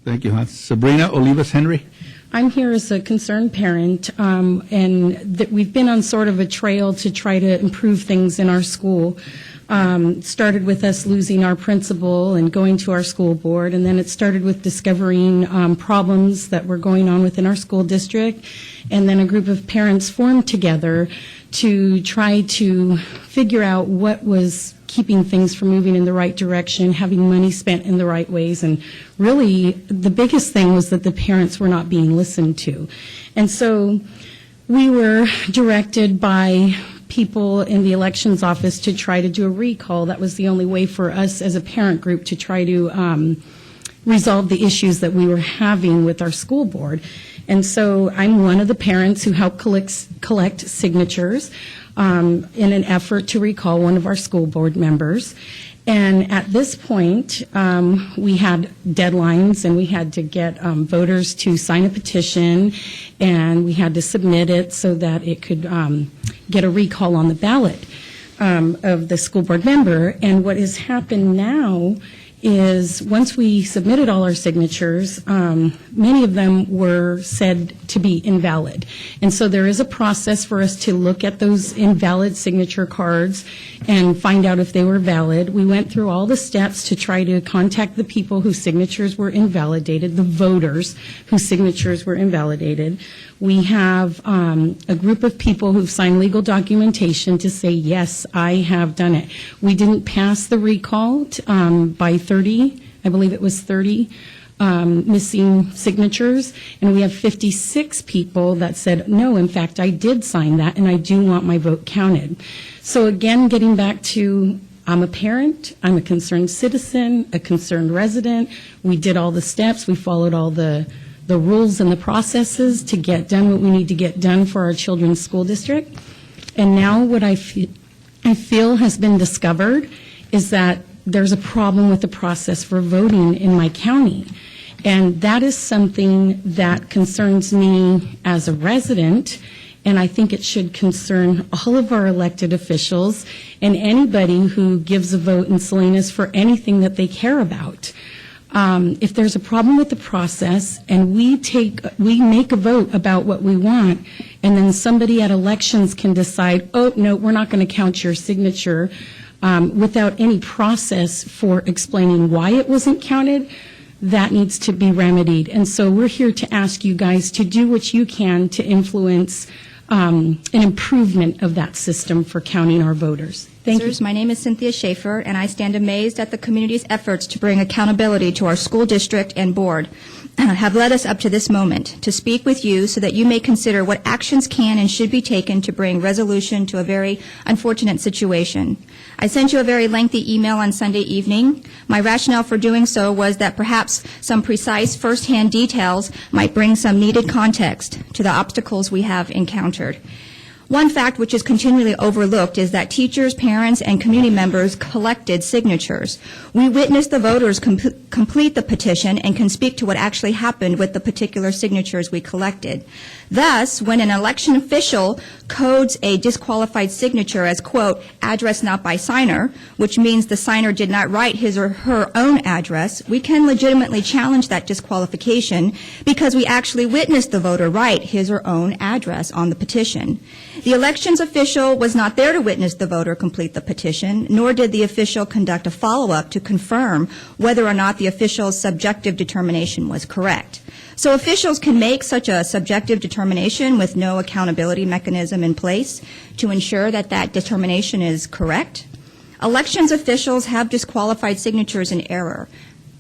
Thank you, Hans. Sabrina Olivas-Henry. I'm here as a concerned parent, and we've been on sort of a trail to try to improve things in our school. Started with us losing our principal and going to our school board, and then it started with discovering problems that were going on within our school district, and then a group of parents formed together to try to figure out what was keeping things from moving in the right direction, having money spent in the right ways, and really the biggest thing was that the parents were not being listened to. And so we were directed by people in the elections office to try to do a recall. That was the only way for us as a parent group to try to resolve the issues that we were having with our school board. And so I'm one of the parents who helped collect signatures in an effort to recall one of our school board members. And at this point, we had deadlines, and we had to get voters to sign a petition, and we had to submit it so that it could get a recall on the ballot of the school board member. And what has happened now is once we submitted all our signatures, many of them were said to be invalid. And so there is a process for us to look at those invalid signature cards and find out if they were valid. We went through all the steps to try to contact the people whose signatures were invalidated, the voters whose signatures were invalidated. We have a group of people who've signed legal documentation to say, yes, I have done it. We didn't pass the recall by 30, I believe it was 30 missing signatures, and we have 56 people that said, no, in fact, I did sign that, and I do want my vote counted. So again, getting back to, I'm a parent, I'm a concerned citizen, a concerned resident. We did all the steps, we followed all the rules and the processes to get done what we need to get done for our children's school district. And now what I feel has been discovered is that there's a problem with the process for voting in my county. And that is something that concerns me as a resident, and I think it should concern all of our elected officials and anybody who gives a vote in Salinas for anything that they care about. If there's a problem with the process and we make a vote about what we want, and then somebody at elections can decide, oh, no, we're not going to count your signature without any process for explaining why it wasn't counted, that needs to be remedied. And so we're here to ask you guys to do what you can to influence an improvement of that system for counting our voters. Thank you. My name is Cynthia Schaefer, and I stand amazed at the community's efforts to bring accountability to our school district and board have led us up to this moment to speak with you so that you may consider what actions can and should be taken to bring resolution to a very unfortunate situation. I sent you a very lengthy email on Sunday evening. My rationale for doing so was that perhaps some precise first-hand details might bring some needed context to the obstacles we have encountered. One fact which is continually overlooked is that teachers, parents, and community members collected signatures. We witnessed the voters complete the petition and can speak to what actually happened with the particular signatures we collected. Thus, when an election official codes a disqualified signature as, quote, address not by signer, which means the signer did not write his or her own address, we can legitimately challenge that disqualification because we actually witnessed the voter write his or own address on the petition. The elections official was not there to witness the voter complete the petition, nor did the official conduct a follow-up to confirm whether or not the official's subjective determination was correct. So officials can make such a subjective determination with no accountability mechanism in place to ensure that that determination is correct. Elections officials have disqualified signatures in error.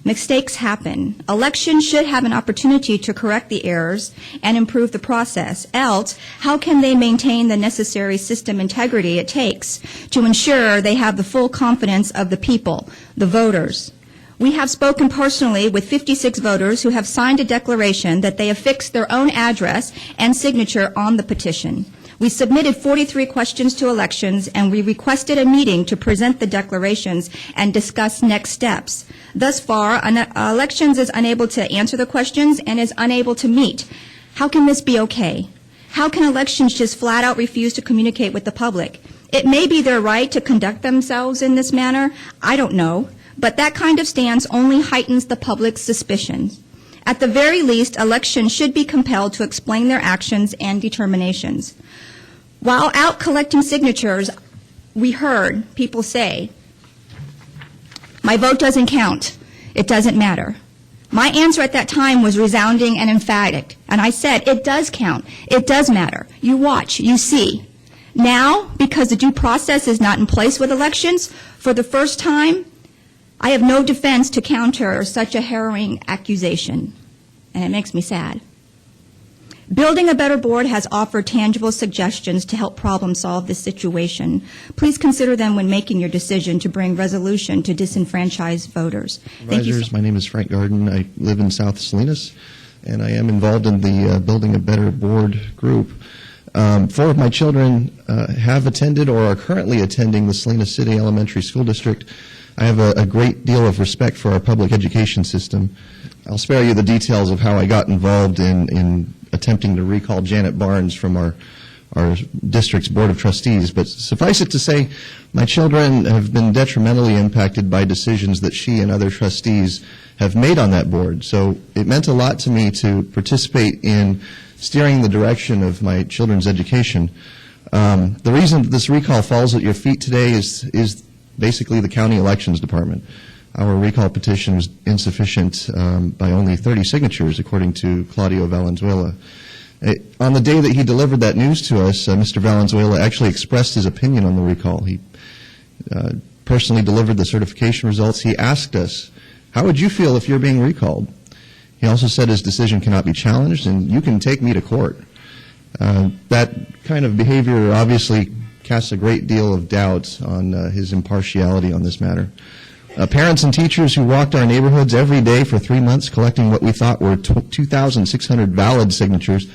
Mistakes happen. Elections should have an opportunity to correct the errors and improve the process. Else, how can they maintain the necessary system integrity it takes to ensure they have the full confidence of the people, the voters? We have spoken personally with 56 voters who have signed a declaration that they affixed their own address and signature on the petition. We submitted 43 questions to elections, and we requested a meeting to present the declarations and discuss next steps. Thus far, elections is unable to answer the questions and is unable to meet. How can this be okay? How can elections just flat out refuse to communicate with the public? It may be their right to conduct themselves in this manner. I don't know. But that kind of stance only heightens the public's suspicions. At the very least, elections should be compelled to explain their actions and determinations. While out collecting signatures, we heard people say, "My vote doesn't count. It doesn't matter." My answer at that time was resounding and emphatic, and I said, "It does count. It does matter. You watch. You see." Now, because the due process is not in place with elections, for the first time, I have no defense to counter such a harrowing accusation, and it makes me sad. Building a Better Board has offered tangible suggestions to help problem solve this situation. Please consider them when making your decision to bring resolution to disenfranchise voters. Thank you. My name is Frank Garden. I live in South Salinas, and I am involved in the Building a Better Board group. 4 of my children have attended or are currently attending the Salinas City Elementary School District. I have a great deal of respect for our public education system. I'll spare you the details of how I got involved in attempting to recall Janet Barnes from our district's Board of Trustees, but suffice it to say, my children have been detrimentally impacted by decisions that she and other trustees have made on that board. So it meant a lot to me to participate in steering the direction of my children's education. The reason that this recall falls at your feet today is basically the county elections department. Our recall petition was insufficient by only 30 signatures, according to Claudio Valenzuela. On the day that he delivered that news to us, Mr. Valenzuela actually expressed his opinion on the recall. He personally delivered the certification results. He asked us, "How would you feel if you're being recalled?" He also said his decision cannot be challenged, and you can take me to court. That kind of behavior obviously casts a great deal of doubt on his impartiality on this matter. Parents and teachers who walked our neighborhoods every day for 3 months collecting what we thought were 2,600 valid signatures.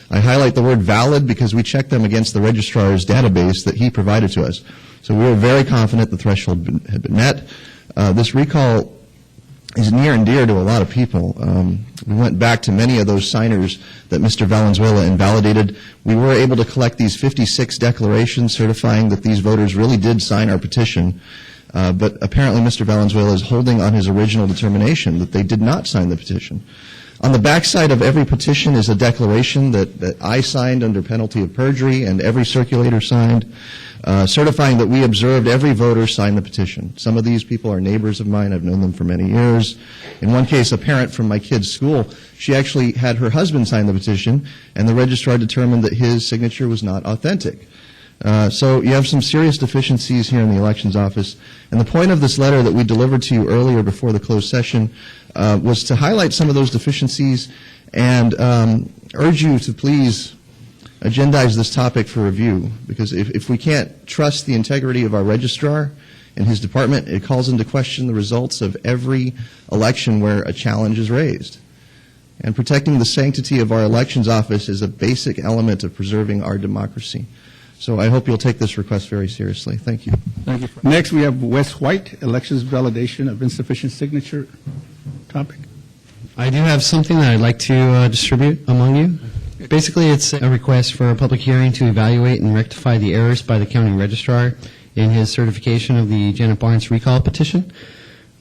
I highlight the word valid because we checked them against the registrar's database that he provided to us. So we were very confident the threshold had been met. This recall is near and dear to a lot of people. We went back to many of those signers that Mr. Valenzuela invalidated. We were able to collect these 56 declarations certifying that these voters really did sign our petition. But apparently Mr. Valenzuela is holding on his original determination that they did not sign the petition. On the backside of every petition is a declaration that I signed under penalty of perjury and every circulator signed, certifying that we observed every voter sign the petition. Some of these people are neighbors of mine. I've known them for many years. In one case, a parent from my kid's school, she actually had her husband sign the petition, and the registrar determined that his signature was not authentic. So you have some serious deficiencies here in the elections office. And the point of this letter that we delivered to you earlier before the closed session was to highlight some of those deficiencies and urge you to please agendize this topic for review. Because if we can't trust the integrity of our registrar and his department, it calls into question the results of every election where a challenge is raised. And protecting the sanctity of our elections office is a basic element of preserving our democracy. So I hope you'll take this request very seriously. Thank you. Thank you. Next, we have Wes White, elections validation of insufficient signature topic. I do have something that I'd like to distribute among you. Basically, it's a request for a public hearing to evaluate and rectify the errors by the county registrar in his certification of the Janet Barnes recall petition.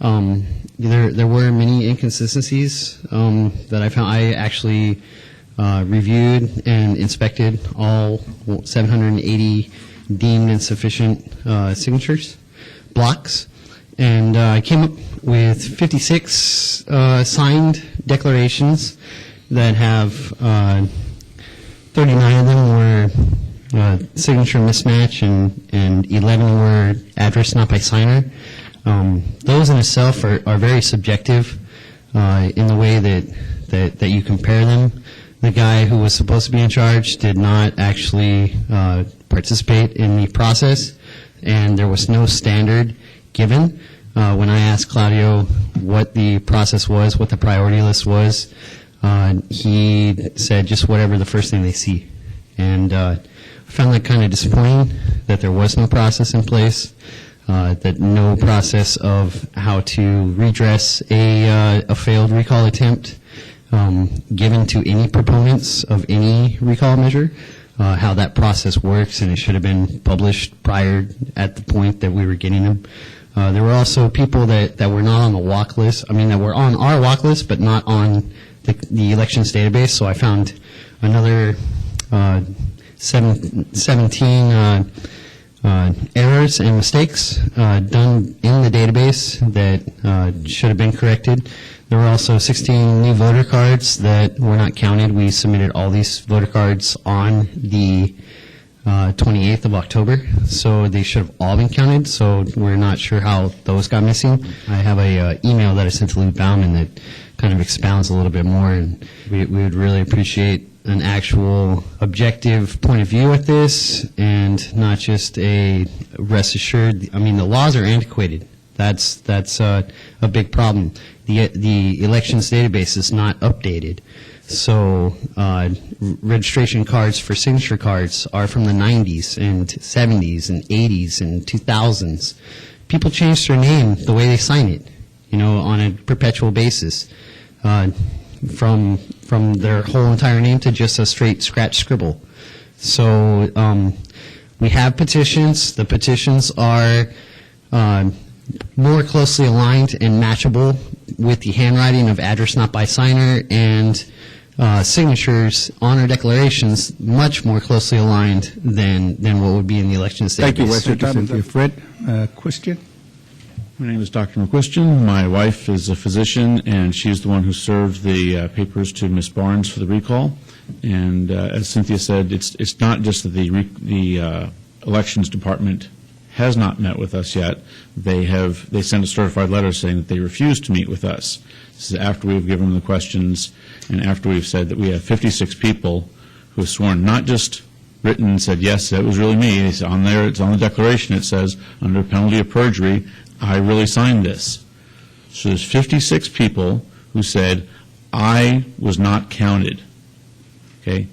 There were many inconsistencies that I found. I actually reviewed and inspected all 780 deemed insufficient signatures, blocks, and I came up with 56 signed declarations that have 39 of them were signature mismatch and 11 were address not by signer. Those in itself are very subjective in the way that you compare them. The guy who was supposed to be in charge did not actually participate in the process, and there was no standard given. When I asked Claudio what the process was, what the priority list was, he said just whatever the first thing they see. And I found that kind of disappointing, that there was no process in place, that no process of how to redress a failed recall attempt given to any proponents of any recall measure, how that process works, and it should have been published prior at the point that we were getting them. There were also people that were not on the walk list, that were on our walk list, but not on the elections database. So I found another 17 errors and mistakes done in the database that should have been corrected. There were also 16 new voter cards that were not counted. We submitted all these voter cards on the 28th of October, so they should have all been counted, so we're not sure how those got missing. I have a email that I sent to Lou Bauman that kind of expounds a little bit more, and we would really appreciate an actual objective point of view at this, and not just a rest assured. I mean, the laws are antiquated. That's a big problem. The elections database is not updated. So registration cards for signature cards are from the 90s and 70s and 80s and 2000s. People change their name the way they sign it, on a perpetual basis, from their whole entire name to just a straight scratch scribble. So we have petitions. The petitions are more closely aligned and matchable with the handwriting of address not by signer, and signatures on our declarations much more closely aligned than what would be in the elections database. Thank you, West Cynthia. Fred, question? My name is Dr. McQuistion. My wife is a physician, and she's the one who served the papers to Ms. Barnes for the recall. And as Cynthia said, it's not just that the elections department has not met with us yet. They sent a certified letter saying that they refuse to meet with us. This is after we've given them the questions and after we've said that we have 56 people who have sworn, not just written and said, yes, that was really me. It's on there. It's on the declaration. It says, under penalty of perjury, I really signed this. So there's 56 people who said, I was not counted. Okay?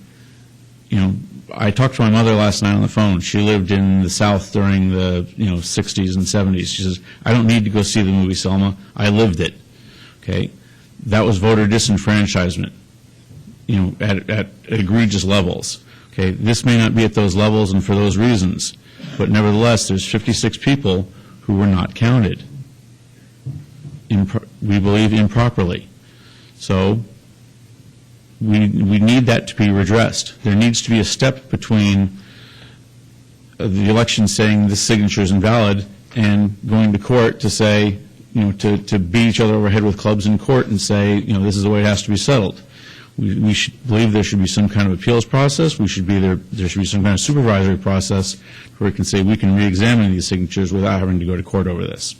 I talked to my mother last night on the phone. She lived in the South during the 60s and 70s. She says, I don't need to go see the movie Selma. I lived it. Okay? That was voter disenfranchisement, at egregious levels. Okay? This may not be at those levels and for those reasons, but nevertheless, there's 56 people who were not counted. We believe improperly. So we need that to be redressed. There needs to be a step between the election saying this signature is invalid and going to court to say, to beat each other over the head with clubs in court and say, this is the way it has to be settled. We should believe there should be some kind of appeals process. There should be some kind of supervisory process where we can say we can re-examine these signatures without having to go to court over this.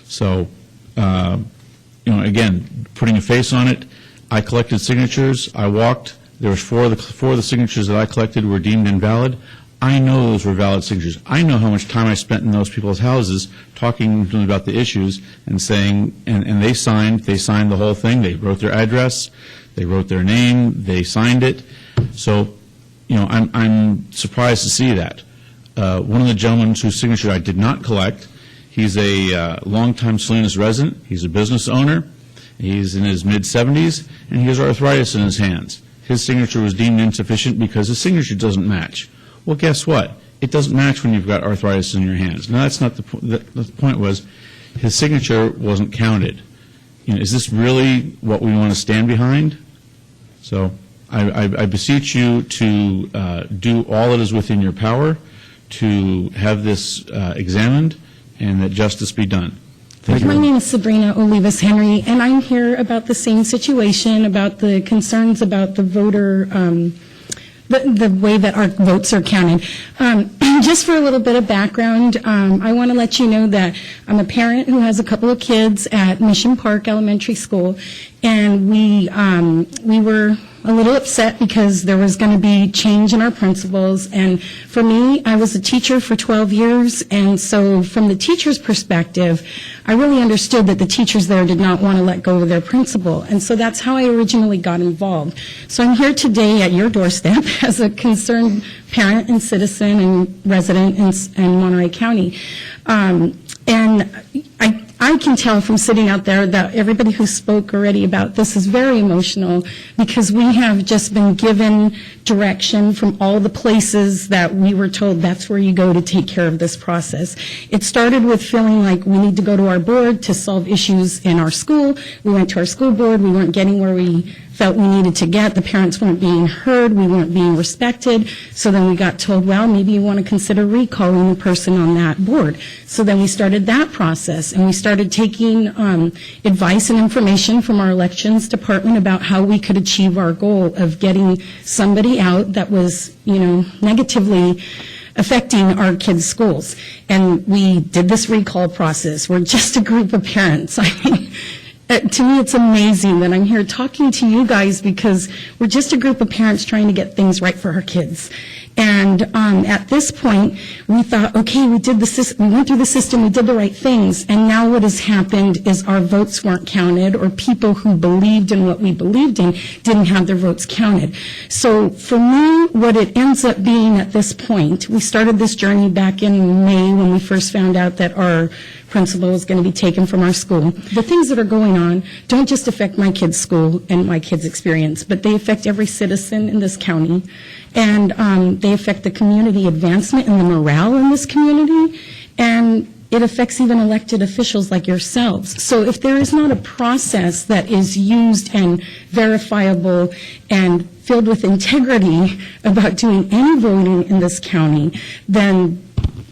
So, again, putting a face on it, I collected signatures. I walked. There was four of the signatures that I collected were deemed invalid. I know those were valid signatures. I know how much time I spent in those people's houses talking to them about the issues and saying, and they signed the whole thing. They wrote their address. They wrote their name. They signed it. So, I'm surprised to see that. One of the gentlemen whose signature I did not collect, he's a longtime Salinas resident. He's a business owner. He's in his mid-70s, and he has arthritis in his hands. His signature was deemed insufficient because his signature doesn't match. Well, guess what? It doesn't match when you've got arthritis in your hands. Now, that's not the point. The point was his signature wasn't counted. Is this really what we want to stand behind? So I beseech you to do all that is within your power to have this examined and that justice be done. My name is Sabrina Olivas-Henry, and I'm here about the same situation, about the concerns about the voter, the way that our votes are counted. Just for a little bit of background, I want to let you know that I'm a parent who has a couple of kids at Mission Park Elementary School, and we were a little upset because there was going to be change in our principals. And for me, I was a teacher for 12 years, and so from the teacher's perspective, I really understood that the teachers there did not want to let go of their principal. And so that's how I originally got involved. So I'm here today at your doorstep as a concerned parent and citizen and resident in Monterey County. And I can tell from sitting out there that everybody who spoke already about this is very emotional because we have just been given direction from all the places that we were told that's where you go to take care of this process. It started with feeling like we need to go to our board to solve issues in our school. We went to our school board. We weren't getting where we felt we needed to get. The parents weren't being heard. We weren't being respected. So then we got told, well, maybe you want to consider recalling the person on that board. So then we started that process, and we started taking advice and information from our elections department about how we could achieve our goal of getting somebody out that was, negatively affecting our kids' schools. And we did this recall process. We're just a group of parents. I mean, to me, it's amazing that I'm here talking to you guys because we're just a group of parents trying to get things right for our kids. And at this point, we thought, okay, we went through the system, we did the right things, and now what has happened is our votes weren't counted, or people who believed in what we believed in didn't have their votes counted. So for me, what it ends up being at this point, we started this journey back in May when we first found out that our principal was going to be taken from our school. The things that are going on don't just affect my kids' school and my kids' experience, but they affect every citizen in this county, and they affect the community advancement and the morale in this community, and it affects even elected officials like yourselves. So if there is not a process that is used and verifiable and filled with integrity about doing any voting in this county, then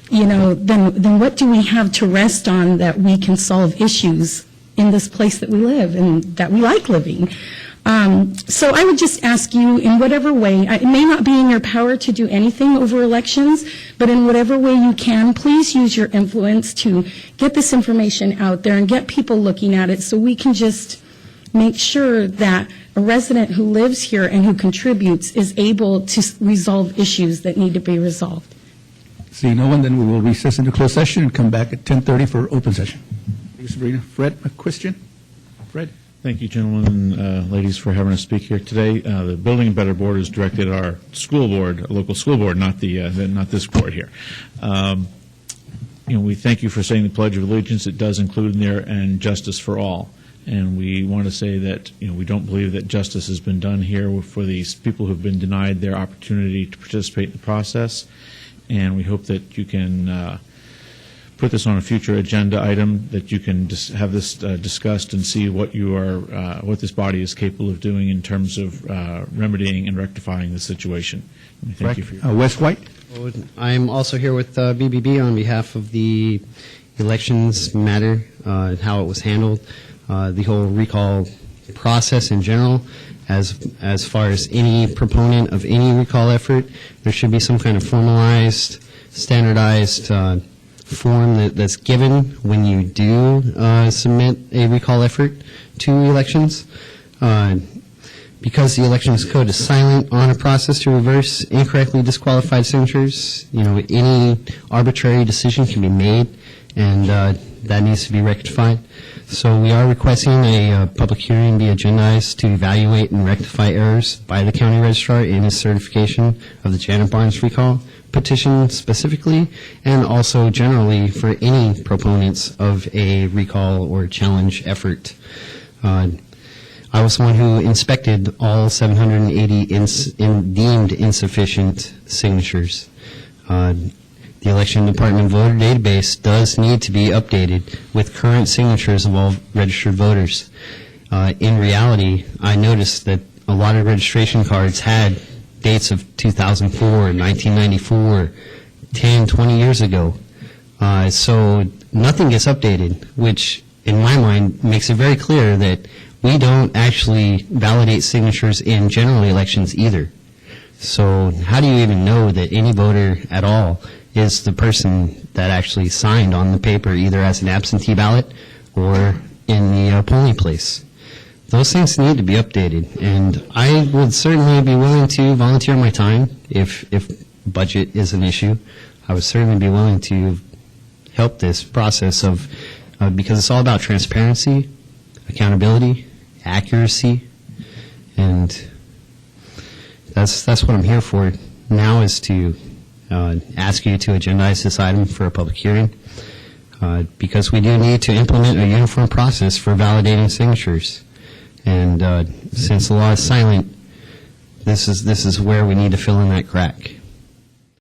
then what do we have to rest on that we can solve issues in this place that we live and that we like living? So I would just ask you, in whatever way, it may not be in your power to do anything over elections, but in whatever way you can, please use your influence to get this information out there and get people looking at it so we can just make sure that a resident who lives here and who contributes is able to resolve issues that need to be resolved. Seeing no one, then we will recess into closed session and come back at 10:30 for open session. Thank you, Sabrina. Fred, a question? Fred? Thank you, gentlemen and ladies, for having us speak here today. The Building Better Board has directed our school board, local school board, not this board here. We thank you for saying the Pledge of Allegiance. It does include in there "and justice for all." And we want to say that we don't believe that justice has been done here for these people who have been denied their opportunity to participate in the process. And we hope that you can put this on a future agenda item, that you can have this discussed and see what what this body is capable of doing in terms of remedying and rectifying the situation. Thank you for your Wes White? I'm also here with BBB on behalf of the elections matter, how it was handled, the whole recall process in general. As far as any proponent of any recall effort, there should be some kind of formalized, standardized form that's given when you do submit a recall effort to elections. Because the Elections Code is silent on a process to reverse incorrectly disqualified signatures, any arbitrary decision can be made, and that needs to be rectified. So we are requesting a public hearing be agendized to evaluate and rectify errors by the county registrar in his certification of the Janet Barnes recall petition specifically, and also generally for any proponents of a recall or challenge effort. I was the one who inspected all 780 deemed insufficient signatures. The election department voter database does need to be updated with current signatures of all registered voters. In reality, I noticed that a lot of registration cards had dates of 2004, 1994, 10, 20 years ago. So nothing gets updated, which in my mind makes it very clear that we don't actually validate signatures in general elections either. So how do you even know that any voter at all is the person that actually signed on the paper, either as an absentee ballot or in the polling place? Those things need to be updated, and I would certainly be willing to volunteer my time if budget is an issue. I would certainly be willing to help this process of because it's all about transparency, accountability, accuracy, and that's what I'm here for now, is to ask you to agendize this item for a public hearing. because we do need to implement a uniform process for validating signatures. And since the law is silent, this is where we need to fill in that crack.